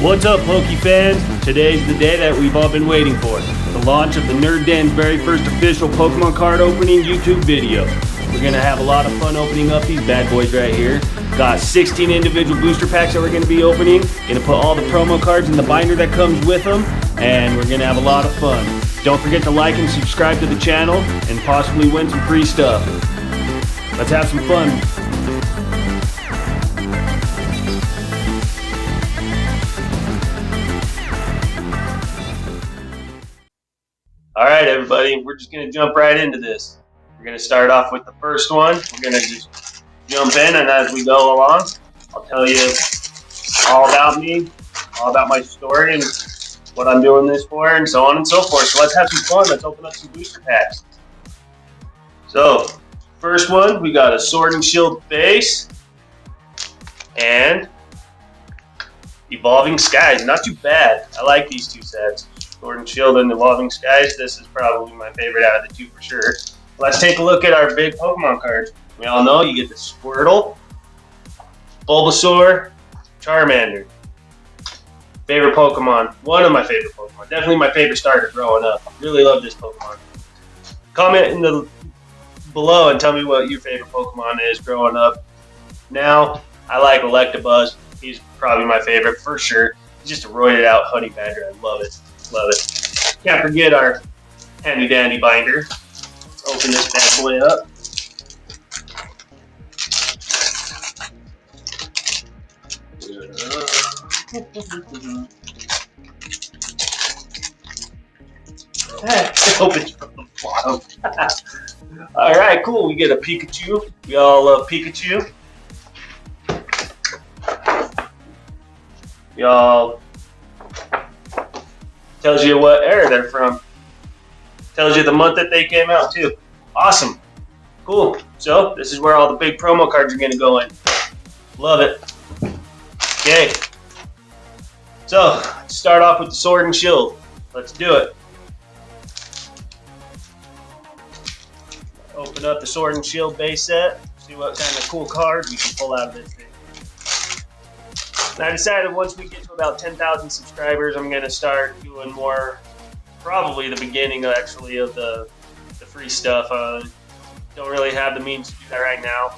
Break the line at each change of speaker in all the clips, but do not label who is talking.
What's up, Poke fans? Today's the day that we've all been waiting for. The launch of the Nerd Den's very first official Pokemon card opening YouTube video. We're going to have a lot of fun opening up these bad boys right here. Got 16 individual booster packs that we're going to be opening. Going to put all the promo cards in the binder that comes with them. And we're going to have a lot of fun. Don't forget to like and subscribe to the channel and possibly win some free stuff. Let's have some fun. Alright everybody, we're just going to jump right into this. We're going to start off with the first one. We're going to just jump in, and as we go along, I'll tell you all about me, all about my story, and what I'm doing this for, and so on and so forth. So let's have some fun. Let's open up some booster packs. So, first one, we got a Sword and Shield base, and Evolving Skies. Not too bad. I like these two sets. Sword and Shield and Evolving Skies. This is probably my favorite out of the two for sure. Let's take a look at our big Pokemon cards. We all know you get the Squirtle, Bulbasaur, Charmander. Favorite Pokemon. One of my favorite Pokemon. Definitely my favorite starter growing up. Really love this Pokemon. Comment in the below and tell me what your favorite Pokemon is growing up. Now, I like Electabuzz. He's probably my favorite for sure. He's just a roided out honey badger. I love it. Love it. Can't forget our handy dandy binder. Let's open this bad boy up. It opens from the bottom. Alright, cool. We get a Pikachu. We all love Pikachu. Y'all tells you what era they're from. Tells you the month that they came out too. Awesome. Cool. So this is where all the big promo cards are going to go in. Love it. Okay. So let's start off with the Sword and Shield. Let's do it. Open up the Sword and Shield base set. See what kind of cool cards we can pull out of this thing. And I decided once we get to about 10,000 subscribers, I'm going to start doing more, probably the beginning actually of the free stuff. Don't really have the means to do that right now,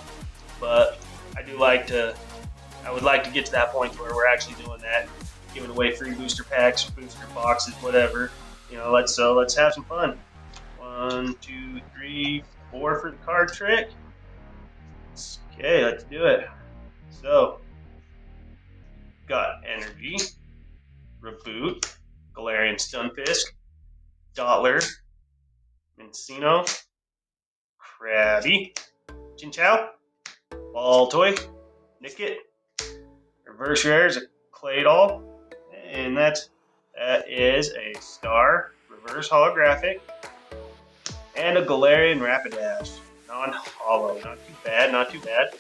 but I would like to get to that point where we're actually doing that, giving away free booster packs, booster boxes, whatever. You know, let's have some fun. 1, 2, 3, 4 for the card trick. Okay, let's do it. So, got Energy, Reboot, Galarian Stunfisk, Dottler, Mincino, Krabby, Chinchou, Baltoy, Nickit, Reverse Rare is a Claydol, and that is a Star Reverse Holographic, and a Galarian Rapidash, non-holo. Not too bad, not too bad.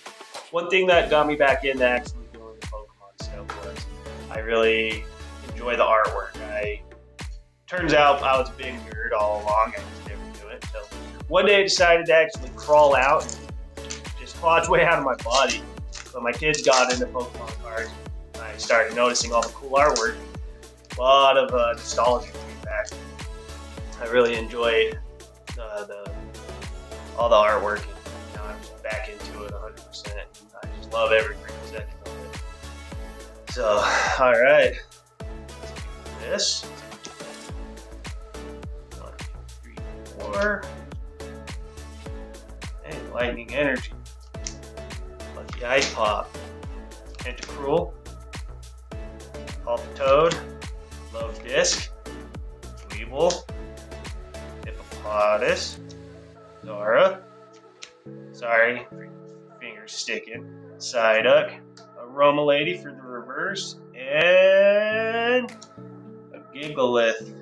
One thing that got me back into actually doing the Pokemon stuff was I really enjoy the artwork. Turns out I was a big nerd all along. I just never knew it. So one day I decided to actually crawl out and just claw its way out of my body. So my kids got into Pokemon cards. I started noticing all the cool artwork. A lot of nostalgia came back. I really enjoyed all the artwork, and now I'm just back into it 100%. I just love every freaking second of it. So, alright. This. 1, 2, 3, 4. And Lightning Energy. Lucky Ice Pop. Tentacruel. Palpitoad. Love Disc. Weevil. Hippopotas. Zara. Sorry, fingers sticking. Psyduck. A Roma Lady for the reverse. And a Gigalith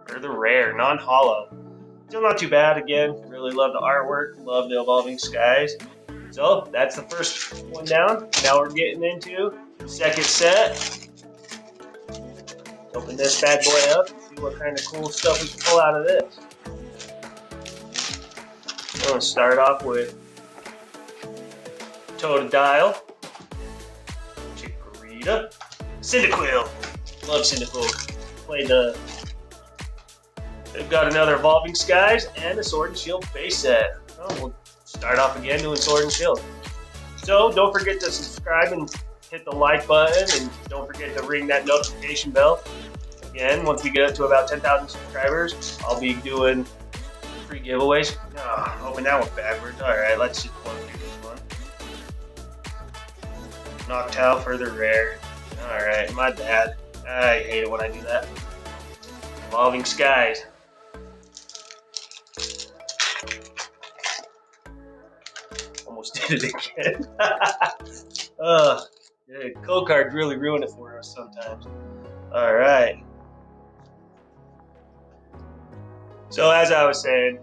for the rare, non-holo. Still not too bad again. Really love the artwork. Love the Evolving Skies. So that's the first one down. Now we're getting into the second set. Open this bad boy up. See what kind of cool stuff we can pull out of this. I'm going to start off with Totodile, Chikorita, Cyndaquil. Love Cyndaquil. Played the. They've got another Evolving Skies and a Sword and Shield base set. Oh, we'll start off again doing Sword and Shield. So don't forget to subscribe and hit the like button, and don't forget to ring that notification bell. Again, once we get up to about 10,000 subscribers, I'll be doing free giveaways. Oh, hoping that went backwards. Alright, let's just plug through this one. Noctowl for the rare. Alright, my bad. I hate it when I do that. Evolving Skies. Almost did it again. Yeah, code cards really ruin it for us sometimes. Alright. So as I was saying,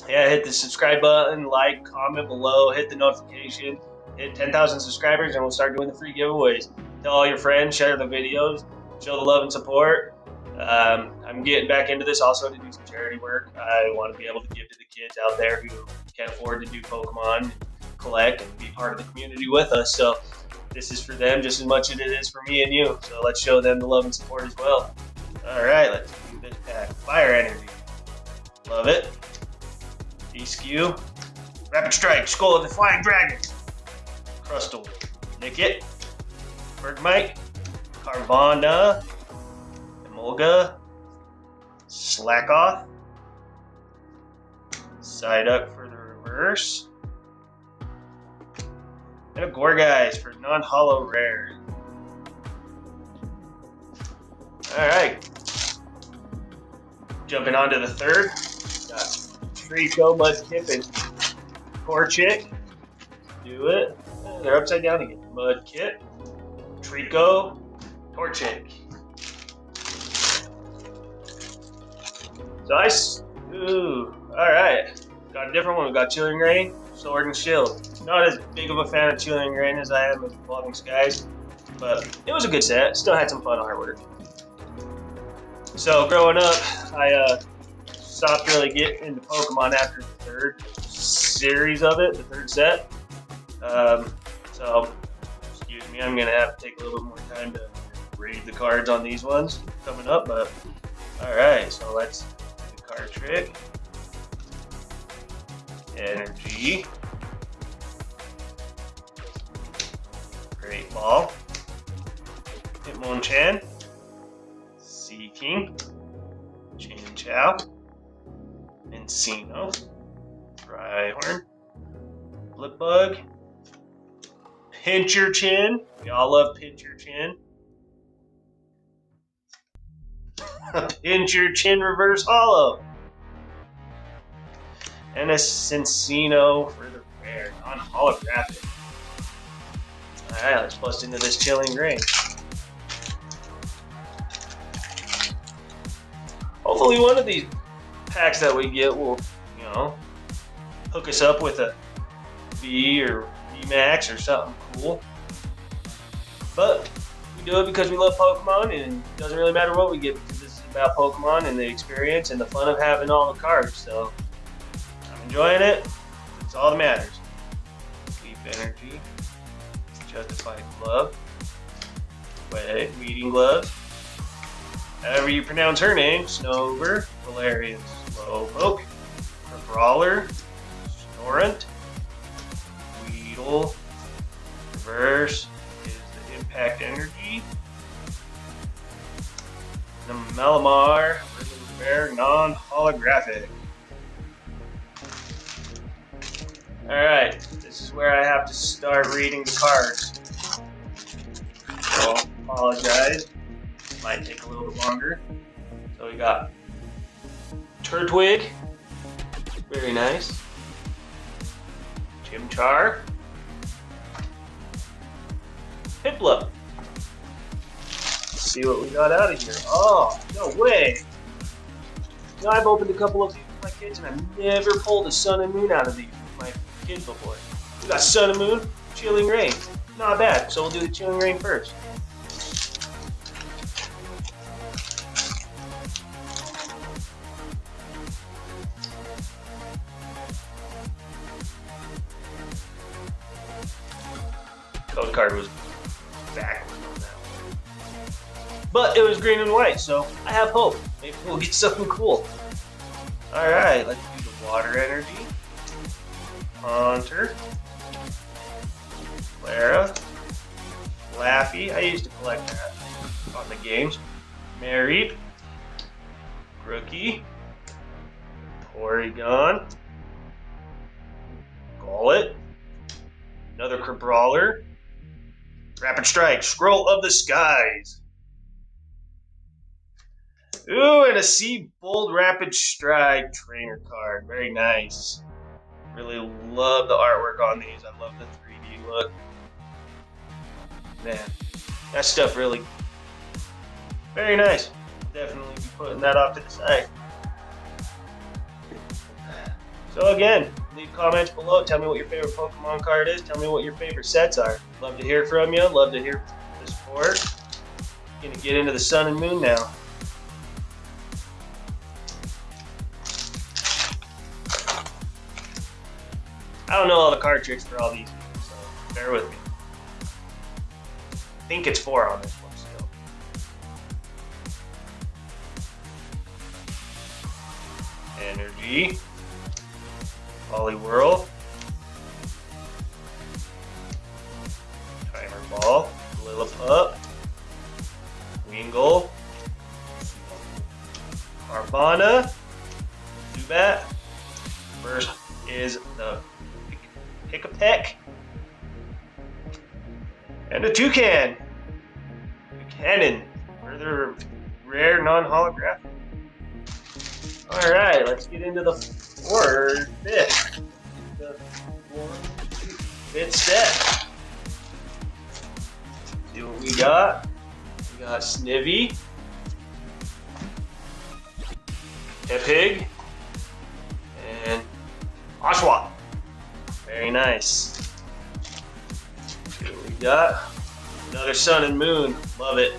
hit the subscribe button, like, comment below, hit the notification, hit 10,000 subscribers, and we'll start doing the free giveaways. Tell all your friends, share the videos, show the love and support. I'm getting back into this also to do some charity work. I want to be able to give to the kids out there who can't afford to do Pokemon, collect, and be part of the community with us. So this is for them just as much as it is for me and you. So let's show them the love and support as well. All right, let's do this pack. Fire Energy. Love it. Eskew. Rapid Strike. Skull of the Flying Dragon. Crustle. Nickit. Bergmite. Carvanha. Emolga. Slackoth. Psyduck for the reverse. And a Gourgeist for non-holo rare. Alright. Jumping on to the third. Got Trico, Mudkip, and Torchic. Do it. And they're upside down again. Mudkip, Trico, Torchic. Dice. Ooh. Alright. Got a different one. We got Chilling Reign, Sword and Shield. Not as big of a fan of Chilling Reign as I am with Evolving Skies, but it was a good set. Still had some fun artwork. So growing up, I stopped really getting into Pokemon after the third series of it, the third set. So, excuse me, I'm gonna have to take a little bit more time to read the cards on these ones coming up. But all right, so let's do the card trick. Energy. Great Ball. Hitmonchan. Seeking. Chinchou. Encino. Rhyhorn. Blipbug. Pincurchin. We all love Pincurchin. Pincurchin Reverse Holo. And a Cincino for the rare, non-holographic. Alright, let's bust into this Chilling Reign. Hopefully one of these packs that we get will, hook us up with a V or VMAX or something cool. But we do it because we love Pokemon, and it doesn't really matter what we get because this is about Pokemon and the experience and the fun of having all the cards. So I'm enjoying it. It's all that matters. Leaf Energy. Justified Glove. Weeding Glove. However you pronounce her name. Snover. Valerian Slowpoke. Brawler. Snorunt. Weedle. Reverse is the Impact Energy. The Malamar. Rare non-holographic. Alright, this is where I have to start reading the cards. So, apologize. Might take a little bit longer. So we got Turtwig. Very nice. Chimchar. Piplup. Let's see what we got out of here. Oh, no way. I've opened a couple of these with my kids and I've never pulled a Sun and Moon out of these with my kids before. We got Sun and Moon, Chilling Reign. Not bad, so we'll do the Chilling Reign first. Code card was backward on that one. But it was green and white, so I have hope. Maybe we'll get something cool. Alright, let's do the water energy. Haunter. Clara. Laffy. I used to collect that on the games. Married. Rookie. Porygon. Gullet. Another Crabrawler. Rapid Strike. Scroll of the Skies. Ooh, and a Sea Bold Rapid Strike trainer card. Very nice. Really love the artwork on these. I love the 3D look. Man, that stuff really very nice. Definitely be putting that off to the side. So again, leave comments below. Tell me what your favorite Pokemon card is. Tell me what your favorite sets are. Love to hear from you. Love to hear the support. Gonna get into the Sun and Moon now. I don't know all the card tricks for all these people, so bear with me. I think it's 4 on this one still. Energy. Poliwhirl. Timer Ball. Lillipup. Wingull. Carvanha. Zubat. First is the Pick-a-Peck. And a Toucan. Buchanan. Further rare non-holographic. Alright, let's get into the fifth. The fifth set. See what we got. We got Snivy. Tepig. And Oshawott. Very nice. See what we got. Another Sun and Moon. Love it.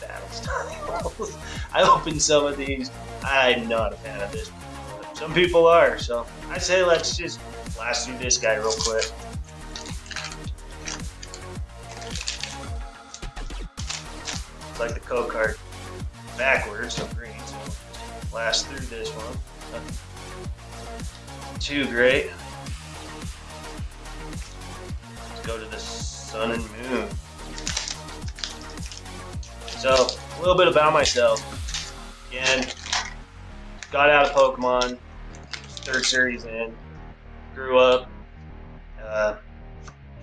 Battle Styles. I opened some of these. I'm not a fan of this. Some people are, so I say let's just blast through this guy real quick. It's like the code card backwards, so green. So blast through this one. Too great. Let's go to the Sun and Moon. So, a little bit about myself. Again, got out of Pokemon, 3rd series in, grew up. As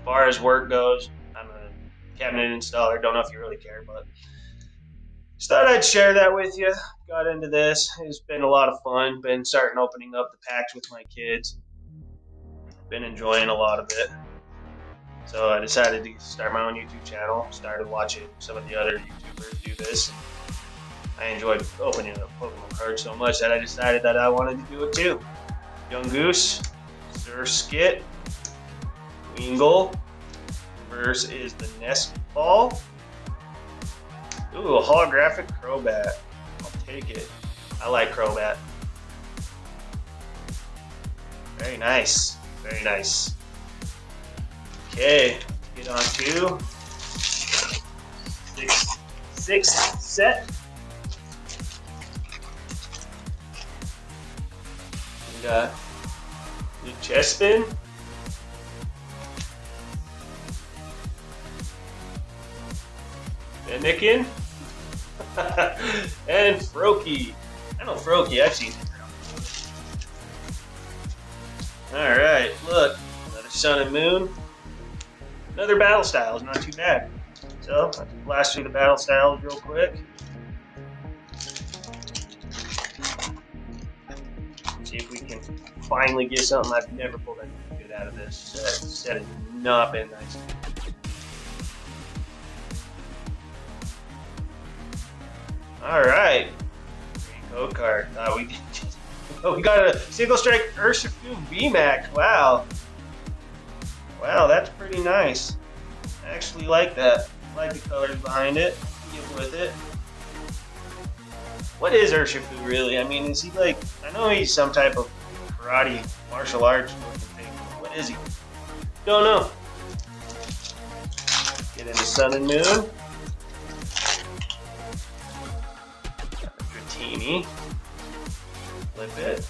far as work goes, I'm a cabinet installer. Don't know if you really care, but just thought I'd share that with you. Got into this. It's been a lot of fun. Been starting opening up the packs with my kids. Been enjoying a lot of it. So I decided to start my own YouTube channel. Started watching some of the other YouTubers do this. I enjoyed opening up Pokemon cards so much that I decided that I wanted to do it too. Young Goose, Surskit, Wingull. Reverse is the Nest Ball. Ooh, a holographic Crobat. I'll take it. I like Crobat. Very nice. Very nice. Okay, get on to sixth set. We got the Chespin. Fennekin. And Froakie. I know Froakie, I've seen it. Alright, look. Another Sun and Moon. Another Battle Styles, not too bad. So, let's blast through the Battle Styles real quick. See if we can finally get something. I've never pulled anything good out of this set. This set has not been nice. Alright. Green code card. We got a single strike Urshifu VMAX. Wow. Wow, that's pretty nice. I actually like that. I like the colors behind it. Get with it. What is Urshifu really? I mean, is he like, I know he's some type of karate, martial arts looking thing. What is he? Don't know. Get into Sun and Moon. Dratini. Flip it.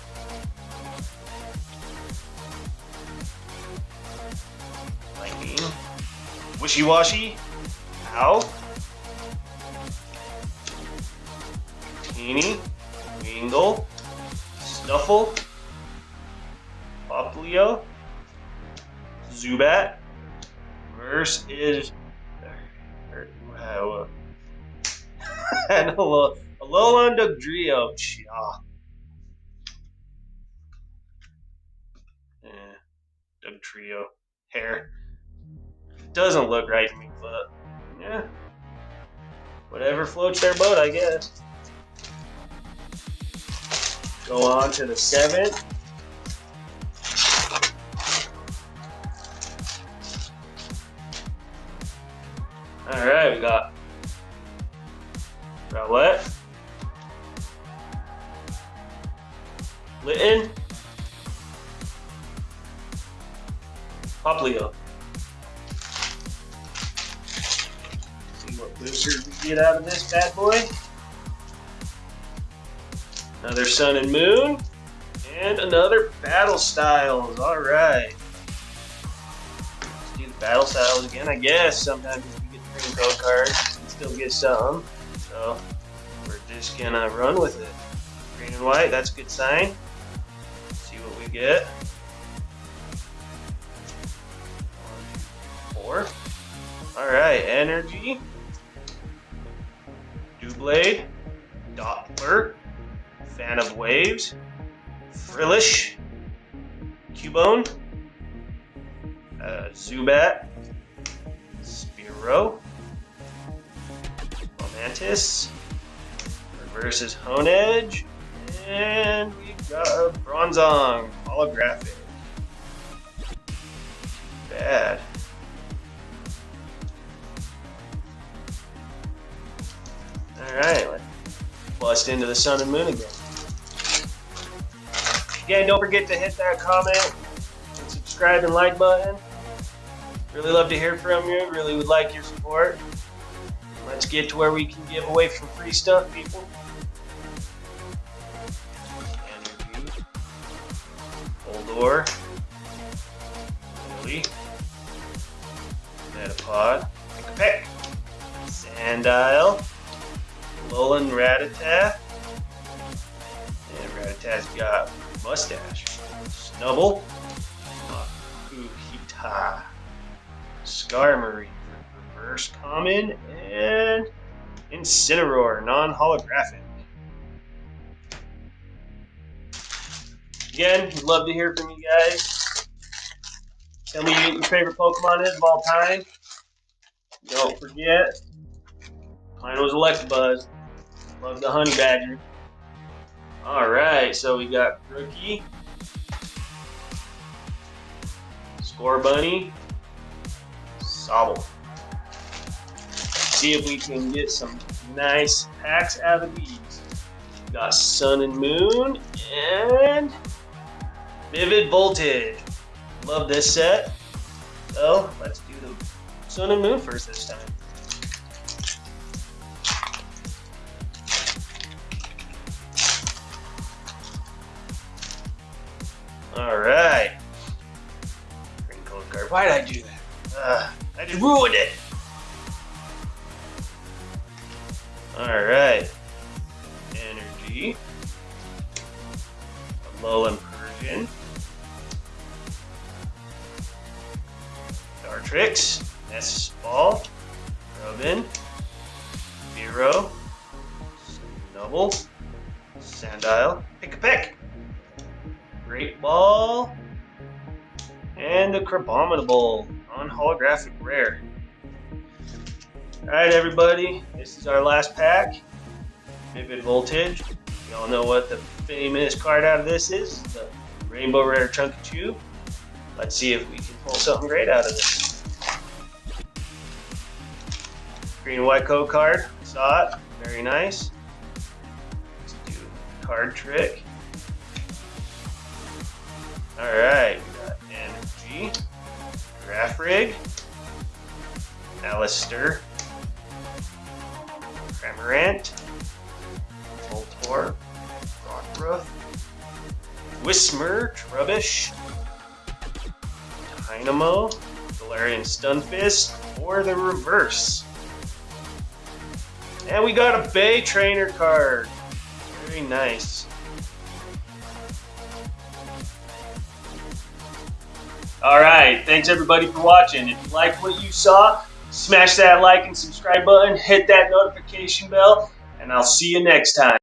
Lightning. Wishy-washy. Ow. Dratini. Wingull. Snuffle. Popplio. Zubat. Verse is and Alolan Dugtrio. Dugtrio. Hair. Doesn't look right to me, but yeah. Whatever floats their boat, I guess. Go on to the 7th. Alright, we got Rowlet, Litten, Popplio. See what boosters we get out of this bad boy. Another Sun and Moon, and another Battle Styles. Alright. Let's do the Battle Styles again, I guess. Sometimes we get the green code cards and still get some. So we're just gonna run with it. Green and white, that's a good sign. Let's see what we get. 1, 2, 4. Alright, Energy, Doublade, Doppler, Fan of Waves, Frillish, Cubone, Zubat, Spearow, Mantis, Reverses Honedge, and we got a Bronzong holographic. Bad. Alright, let's bust into the Sun and Moon again. Again, don't forget to hit that comment and subscribe and like button. Really love to hear from you. Really would like your support. Let's get to where we can give away some free stuff, people. Energy. Holdor. Lily. Metapod. Pick. Sandile. Alolan Rattata. And Rattata's got Mustache. Snubble. Makuhita. Skarmory. Reverse Common. And Incineroar. Non-holographic. Again, we'd love to hear from you guys. Tell me what your favorite Pokemon is of all time. Don't forget, mine was Electabuzz. Love the Honey Badger. Alright, so we got Rookie, Scorbunny, Sobble. See if we can get some nice packs out of these. We got Sun and Moon and Vivid Voltage. Love this set. So let's do the Sun and Moon first this time. Alright. Green code card. Why did I do that? I just ruined it. Alright. Energy. Alolan Persian. Dartrix. Ness Ball. Robin. Vero. Snubble. Sandile. Pick-a-Peck. Great Ball. And the Crabominable on holographic rare. Alright, everybody. This is our last pack. Vivid Voltage. You all know what the famous card out of this is. The Rainbow Rare Chunkachu. Let's see if we can pull something great out of this. Green and white code card. Saw it. Very nice. Let's do a card trick. Alright, we got Energy, Grafrig, Alistair, Cramorant, Voltorb, Rockruff, Whismur, Trubbish, Dynamo, Galarian Stunfisk, or the reverse. And we got a Bay Trainer card. Very nice. Alright, thanks everybody for watching. If you liked what you saw, smash that like and subscribe button, hit that notification bell, and I'll see you next time.